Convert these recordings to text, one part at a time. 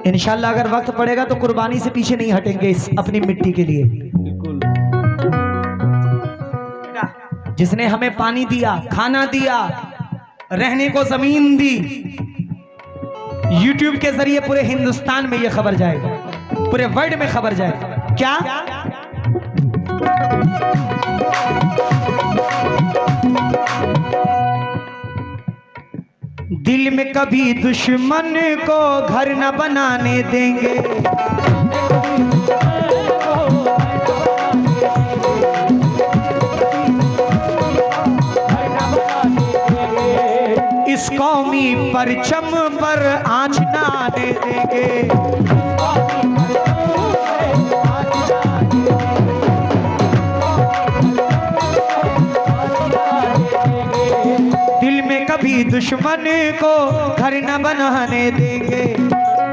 इंशाल्लाह अगर वक्त पड़ेगा तो कुर्बानी से पीछे नहीं हटेंगे इस अपनी मिट्टी के लिए। जिसने हमें पानी दिया, खाना दिया, रहने को जमीन दी, YouTube के जरिए पूरे हिंदुस्तान में यह खबर जाएगा, पूरे वर्ल्ड में खबर जाएगा। क्या दिल में कभी दुश्मन को घर न बनाने देंगे, इस कौमी परचम पर आँच न आने देंगे। दिल में कभी दुश्मन को घर न बनाने देंगे,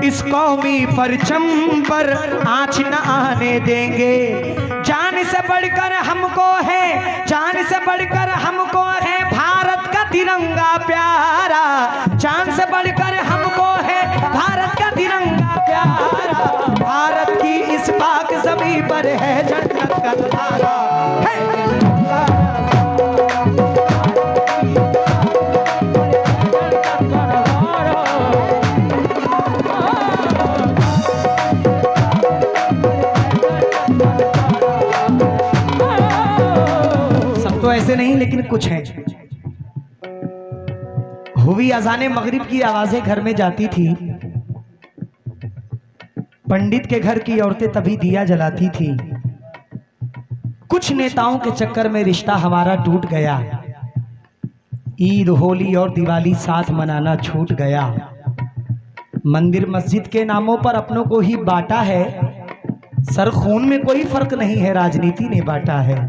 इस कौमी परचम पर आँच न आने देंगे। जान से बढ़कर हमको है, जान से बढ़कर हमको है भारत का तिरंगा प्यारा, जान से बढ़कर हमको है भारत का तिरंगा प्यारा। भारत की इस पाक ज़मीं पर है जन्नत का नज़ारा, सब तो ऐसे नहीं लेकिन कुछ है। हुई अज़ाने मगरिब की आवाजें घर में जाती थी, पंडित के घर की औरतें तभी दिया जलाती थी। कुछ नेताओं के चक्कर में रिश्ता हमारा टूट गया, ईद होली और दिवाली साथ मनाना छूट गया। मंदिर मस्जिद के नामों पर अपनों को ही बांटा है, सर खून में कोई फर्क नहीं है, राजनीति ने बांटा है।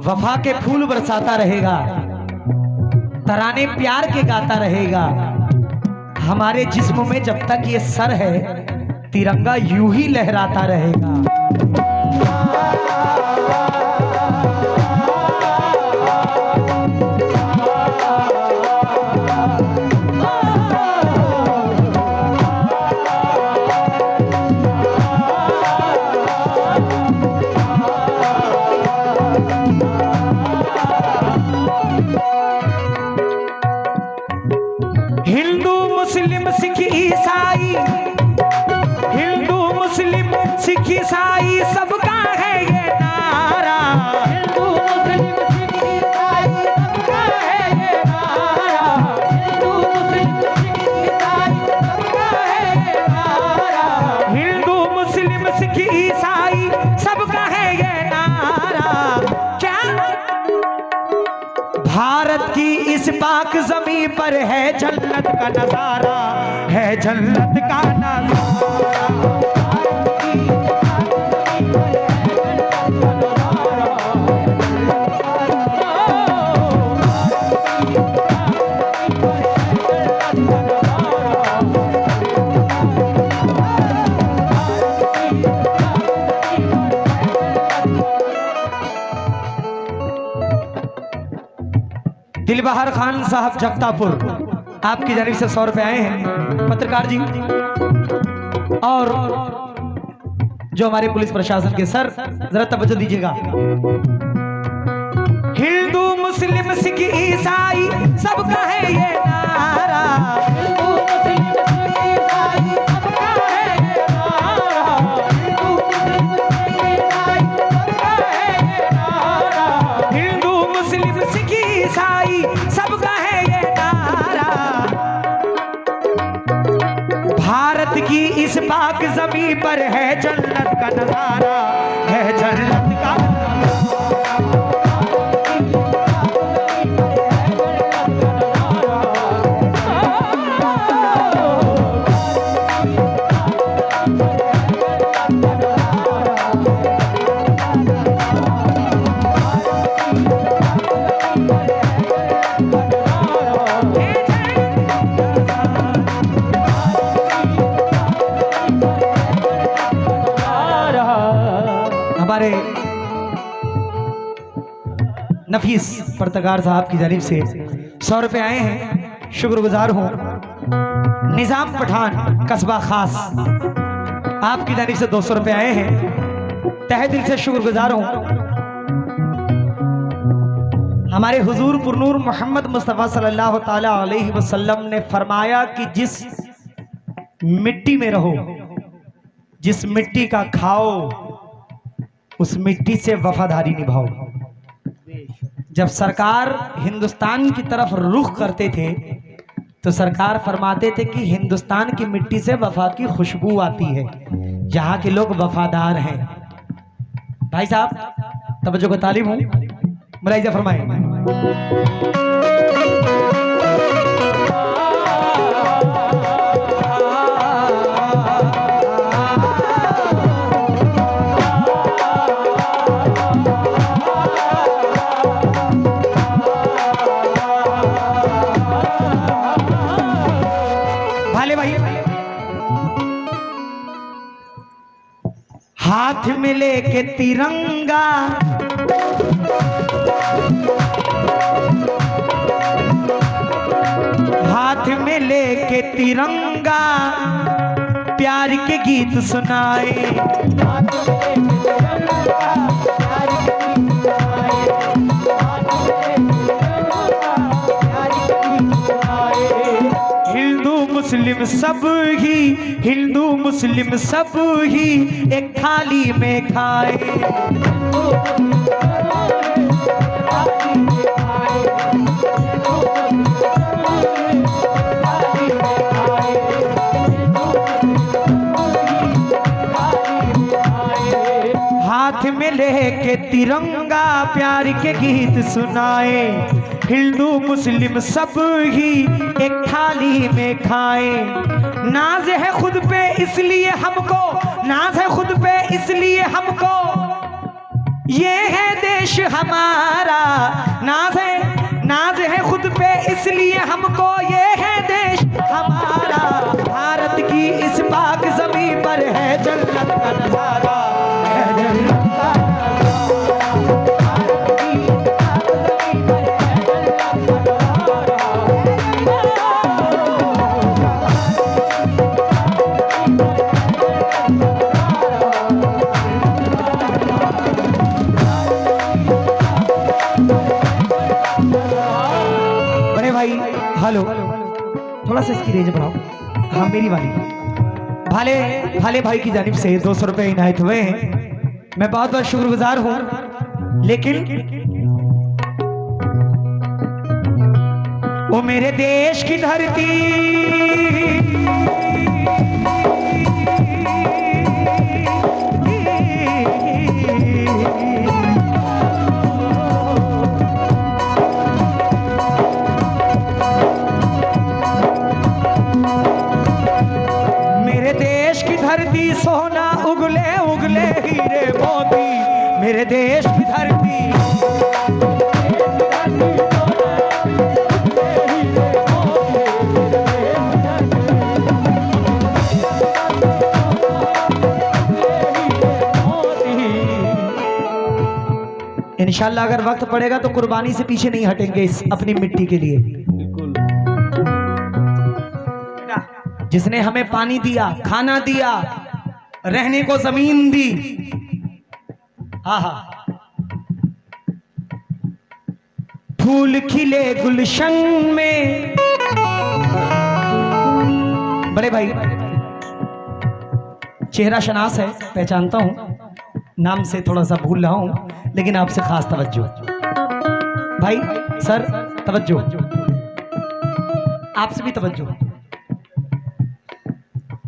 वफा के फूल बरसाता रहेगा, तराने प्यार के गाता रहेगा। हमारे जिस्म में जब तक ये सर है, तिरंगा यूं ही लहराता रहेगा। हिंदू मुस्लिम सिख ईसाई, हिंदू मुस्लिम सिख ईसाई सबका है ये नारा, हिंदू मुस्लिम सिख ईसाई सबका है ये नारा, हिंदू मुस्लिम सिख ईसाई सबका है ये नारा, हिंदू मुस्लिम सिख ईसाई सबका है ये नारा। क्या भारत की इस पाक ज़मीं पर है जन्नत का नज़ारा, है जन्नत का नज़ारा। दिलबहार खान साहब जगतापुर, आपकी जानिब से 100 रुपए आए हैं पत्रकार जी, और जो हमारे पुलिस प्रशासन के सर, जरा तवज्जो दीजिएगा। हिंदू मुस्लिम सिख ईसाई सबका है ये नारा, हिंदू मुस्लिम सिख ईसाई सबका है ये नारा, हिंदू मुस्लिम सिख ईसाई सबका है ये नारा, हिंदू मुस्लिम सिख ईसाई सबका है ये नारा। भारत की इस पाक ज़मीं पर है जन्नत का नज़ारा, है जन्नत का नफीस पर्तगार साहब की जानिब से 100 रुपए आए हैं, शुक्रगुजार हूँ। निजाम पठान कस्बा खास आपकी जानिब से 200 रुपए आए हैं, तहे दिल से शुक्रगुजार हूँ। हमारे हुजूर पुरनूर मोहम्मद मुस्तफ़ा सल्लल्लाहु ताला अलैहि वसल्लम ने फरमाया कि जिस मिट्टी में रहो, जिस मिट्टी का खाओ, उस मिट्टी से वफादारी निभाओ। जब सरकार हिंदुस्तान की तरफ रुख करते थे तो सरकार फरमाते थे कि हिंदुस्तान की मिट्टी से वफा की खुशबू आती है, जहाँ के लोग वफादार हैं। भाई साहब तवज्जो को तालिब हूँ, मुलाहिजा फरमाएं। हाथ में लेके तिरंगा, हाथ में लेके तिरंगा, प्यार के गीत सुनाए। मुस्लिम सब ही, हिंदू मुस्लिम सब ही एक थाली में खाए। हाथ में लेके तिरंगा, प्यार के गीत सुनाए। हिंदू मुस्लिम सब ही एक थाली में खाए। नाज है खुद पे इसलिए हमको, नाज है खुद पे इसलिए हमको, ये है देश हमारा। नाज है खुद पे इसलिए हमको, ये है देश हमारा। भारत की इस पाक ज़मीं पर है जन्नत का नजारा, है जन्नत का हेलो, थोड़ा सा इसकी रेंज बढ़ाओ। हाँ मेरी वाली। भाले भाई की जानिब से 200 रुपए इनायत हुए हैं, मैं बहुत बहुत शुक्रगुजार हूँ। लेकिन वो मेरे देश की धरती, सोना उगले उगले हीरे मोती, मेरे देश की धरती। इंशाल्लाह अगर वक्त पड़ेगा तो कुर्बानी से पीछे नहीं हटेंगे इस अपनी मिट्टी के लिए। जिसने हमें पानी दिया, खाना दिया, रहने को जमीन दी, फूल खिले गुलशन में। बड़े भाई चेहरा शनास है, पहचानता हूं, नाम से थोड़ा सा भूल रहा हूं, लेकिन आपसे खास तवज्जो। भाई सर तवज्जो, आपसे भी तवज्जो।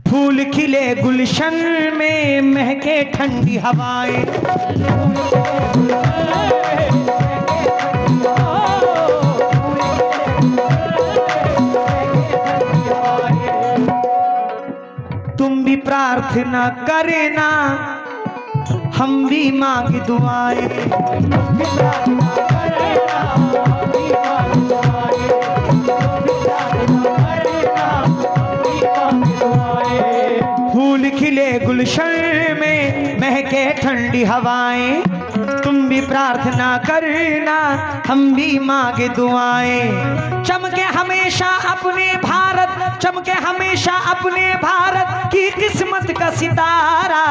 फूल खिले गुलशन में महके ठंडी हवाएं, तुम भी प्रार्थना करना, हम भी मांग दुआएं। फूल खिले गुलशन में महके महके ठंडी हवाएं, तुम भी प्रार्थना करना हम भी मांगे दुआएं। चमके हमेशा अपने भारत, चमके हमेशा अपने भारत की किस्मत का सितारा,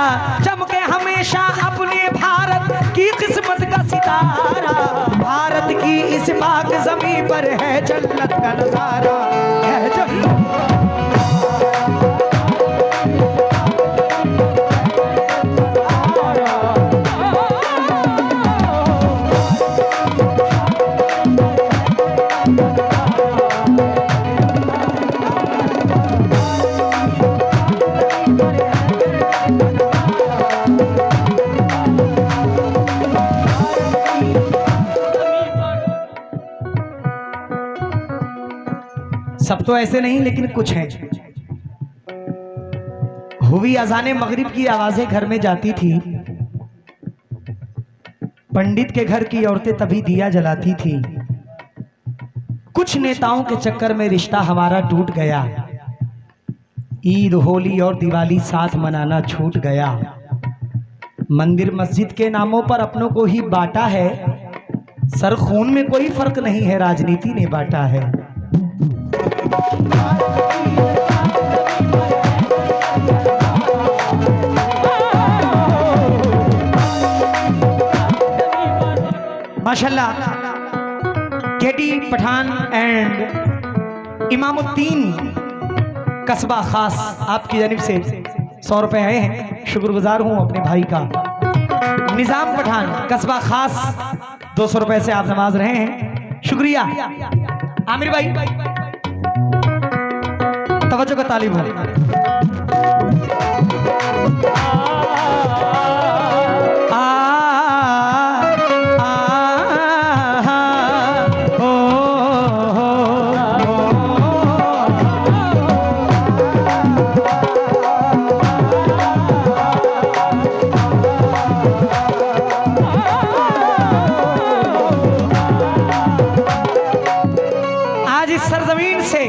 चमके हमेशा अपने भारत की किस्मत का सितारा। भारत की इस पाक ज़मीं पर है जन्नत का नजारा, है जन्नत। सब तो ऐसे नहीं, लेकिन कुछ हैं। हुई अजाने मगरिब की आवाजें घर में जाती थी, पंडित के घर की औरतें तभी दिया जलाती थी। कुछ नेताओं के चक्कर में रिश्ता हमारा टूट गया, ईद होली और दिवाली साथ मनाना छूट गया। मंदिर मस्जिद के नामों पर अपनों को ही बांटा है, सर खून में कोई फर्क नहीं है, राजनीति ने बांटा है। माशाल्लाह केटी पठान एंड इमामुद्दीन कस्बा खास आपकी जानिब से 100 रुपए आए हैं, शुक्रगुजार हूं अपने भाई का। निजाम पठान कस्बा खास 200 रुपए से आप नवाज रहे हैं, शुक्रिया। आमिर भाई तवज्जो का तालीम हो। आज इस सरजमीन से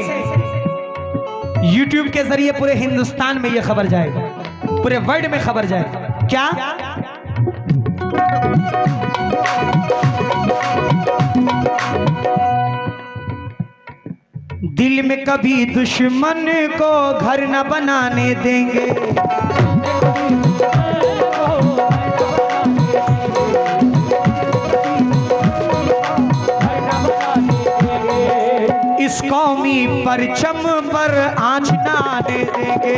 यूट्यूब के जरिए पूरे हिंदुस्तान में यह खबर जाएगा, पूरे वर्ल्ड में खबर जाएगा। क्या दिल में कभी दुश्मन को घर न बनाने देंगे, इस कौमी परचम पर आँच न आने देंगे।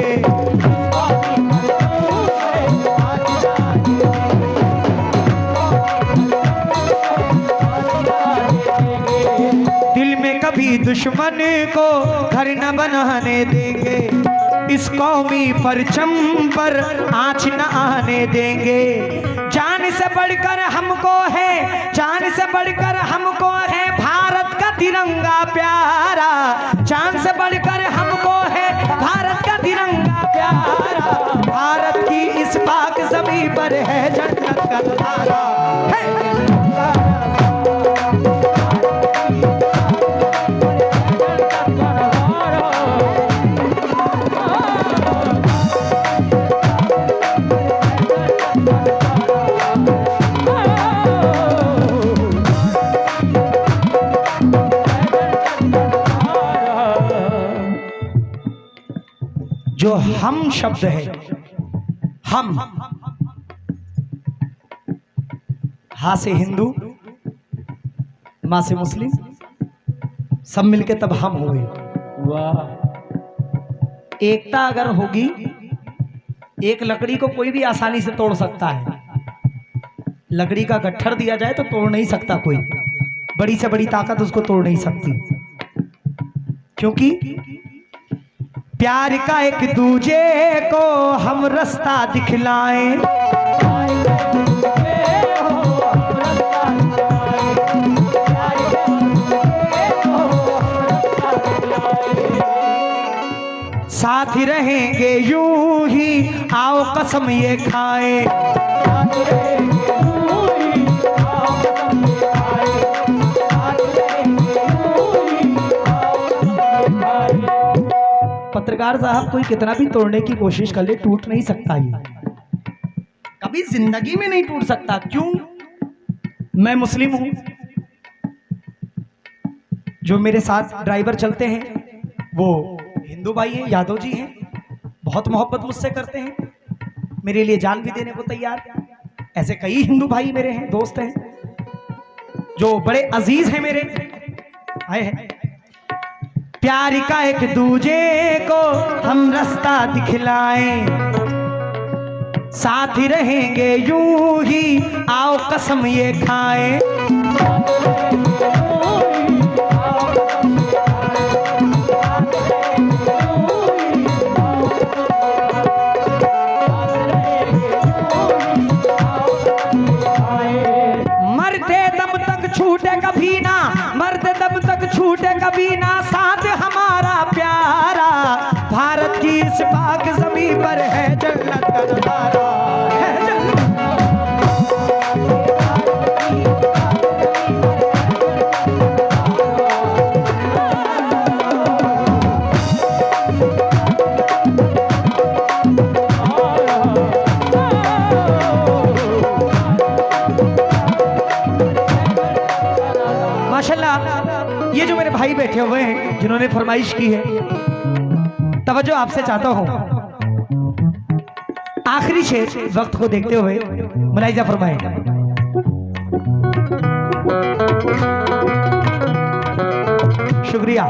दिल में कभी दुश्मन को घर न बनाने देंगे, इस कौमी परचम पर आँच न आने देंगे। जान से बढ़कर हमको है, जान से बढ़कर हमको है भारत का तिरंगा प्यारा, जान से बढ़कर हमको है भारत का तिरंगा प्यारा। भारत की इस पाक ज़मीं पर है जन्नत का नजारा, है। जो हम शब्द है, हम, हा से हिंदू, माँ से मुस्लिम, सब मिलके तब हम हुए। वाह, एकता अगर होगी, एक लकड़ी को कोई भी आसानी से तोड़ सकता है, लकड़ी का गट्ठर दिया जाए तो तोड़ नहीं सकता कोई, बड़ी से बड़ी ताकत उसको तोड़ नहीं सकती, क्योंकि प्यार का एक दूजे को हम रास्ता दिखलाएं, साथ ही रहेंगे यूं ही, आओ कसम ये खाएं। पत्रकार साहब कोई कितना भी तोड़ने की कोशिश कर ले, टूट नहीं सकता ये। कभी जिंदगी में नहीं टूट सकता। क्यों? मैं मुस्लिम हूं, जो मेरे साथ ड्राइवर चलते हैं वो हिंदू भाई हैं, यादव जी हैं, बहुत मोहब्बत मुझसे करते हैं, मेरे लिए जान भी देने को तैयार। ऐसे कई हिंदू भाई मेरे हैं, दोस्त हैं जो बड़े अजीज हैं मेरे, आए हैं। प्यार का एक दूजे को हम रास्ता दिखलाएं, साथ ही रहेंगे यूं ही, आओ कसम ये खाएं। मरते दम तक छूटे कभी ना, मरते दम तक छूटे कभी ना, साथ हमारा प्यारा। भारत की इस पाक ज़मीं पर है जन्नत का नज़ारा, है जन्नत। माशाल्लाह, ये जो मेरे भाई बैठे हुए हैं जिन्होंने फरमाइश की है, तवज्जो आपसे चाहता हूं। आखिरी शेर वक्त को देखते हुए मुलाहिजा फरमाएं। शुक्रिया।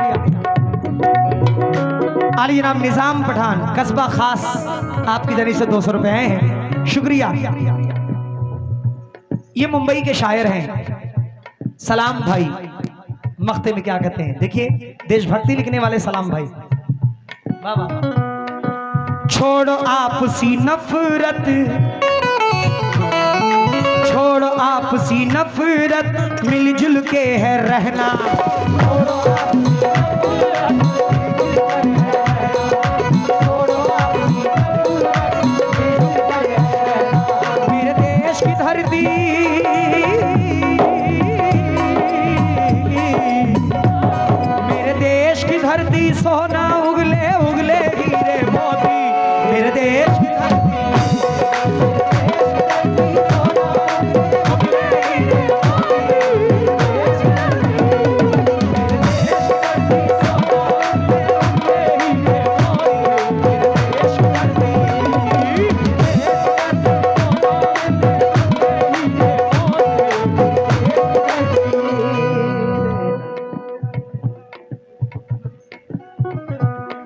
आली जनाब निजाम पठान, कस्बा खास, आपकी जानिब से 200 रुपए आए हैं, शुक्रिया। ये मुंबई के शायर हैं सलाम भाई, मख्ते में क्या कहते हैं, देखिए देशभक्ति लिखने वाले सलाम भाई। वाह वाह। छोड़ो आपसी नफरत, छोड़ो आपसी नफरत, मिलजुल के है रहना। मेरे देश की धरती, मेरे देश की धरती, सोना उगले उगले हीरे मोती। मेरे देश की धरती,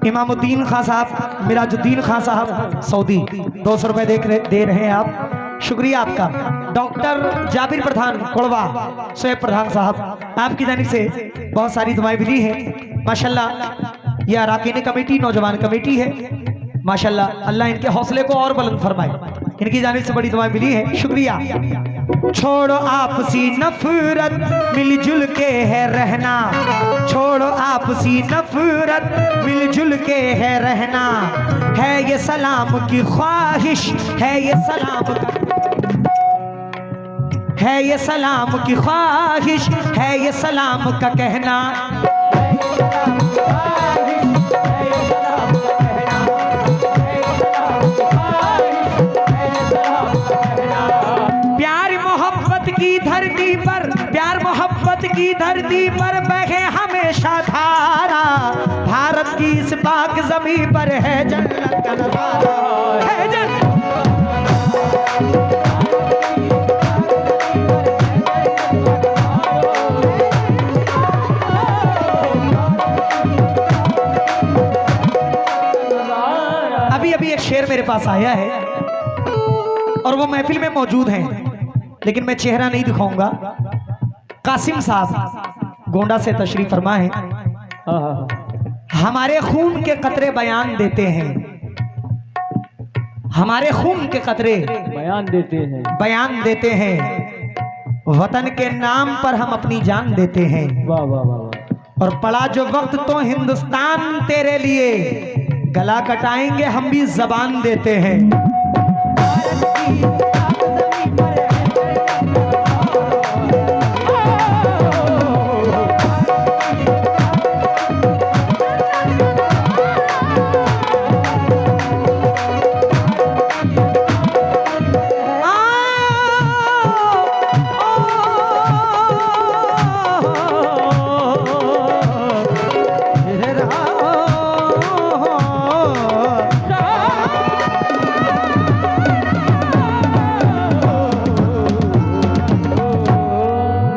इमामुद्दीन खां साहब, मिराजुद्दीन खां साहब सऊदी, 200 रुपए दे रहे हैं आप, शुक्रिया आपका। डॉक्टर जाबिर प्रधान कोड़वा, शोएब प्रधान साहब, आपकी जानिब से बहुत सारी दुआएं मिली हैं माशाल्लाह। यह अराकीन कमेटी नौजवान कमेटी है माशाल्लाह, अल्लाह इनके हौसले को और बुलंद फरमाए, इनकी जानिब से बड़ी दुआएं मिली हैं, शुक्रिया। छोड़ो आपसी नफरत, मिलजुल के है रहना। छोड़ो आपसी नफरत, मिलजुल के है रहना। है ये सलाम की ख्वाहिश, है ये सलाम, है ये सलाम की ख्वाहिश, है ये सलाम का कहना। की धरती पर, प्यार मोहब्बत की धरती पर बहे हमेशा धारा। भारत की इस पाक ज़मीं पर है जन्नत का नज़ारा, है जन्नत। अभी अभी एक शेर मेरे पास आया है और वो महफिल में मौजूद है, लेकिन मैं चेहरा नहीं दिखाऊंगा। कासिम साहब गोंडा से तशरीफ फरमा है। हमारे खून के कतरे बयान देते हैं, हमारे खून के कतरे बयान देते हैं, बयान देते हैं। वतन के नाम पर हम अपनी जान देते हैं। वाह वाह वाह। और पड़ा जो वक्त तो हिंदुस्तान तेरे लिए, गला कटाएंगे हम भी जबान देते हैं।